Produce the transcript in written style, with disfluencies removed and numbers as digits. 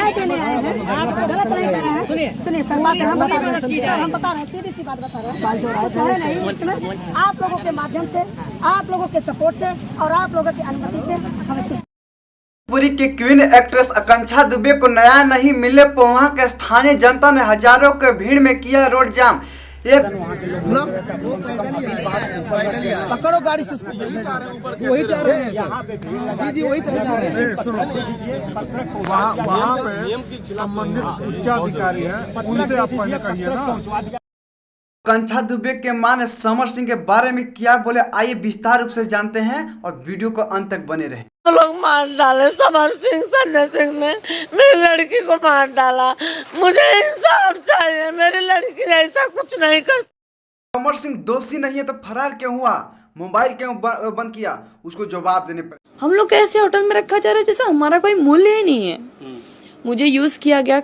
न्याय देने आए हैं, गलत नहीं कर रहे हैं। सुनिए सर, बात हम बता रहे हैं सर, हम बता रहे हैं, सीधी सी बात बता रहे हैं, बाल जो है नहीं, इसमें आप लोगों के माध्यम से, आप लोगों के सपोर्ट से और आप लोगों की अनुमति से हमें पुरी की क्वीन एक्ट्रेस आकांक्षा दुबे को न्याय नहीं मिलने पर वहां के स्थानीय जनता ने हजारों के भीड़ में किया रोड जाम। पकड़ो गाड़ी से, वही चाह रहे हैं जी जी, वही चाह रहे हैं। सुनो, वहाँ पे संबंधित उच्चाधिकारी है, उनसे आप पहले कहिए ना। आकांक्षा दुबे के मां ने समर सिंह के बारे में क्या बोले, आइए विस्तार रूप से जानते हैं और वीडियो को अंत तक बने रहें। लोग मार डाले, समर सिंह संजय सिंह ने मेरी लड़की को मार डाला, मुझे इंसाफ चाहिए, मेरी लड़की ने ऐसा कुछ नहीं कर। समर सिंह दोषी नहीं है तो फरार क्यों हुआ, मोबाइल क्यों बंद किया, उसको जवाब देने पर। हम लोग ऐसे होटल में रखा जा रहा है जैसे हमारा कोई मूल्य ही नहीं है। मुझे यूज किया गया,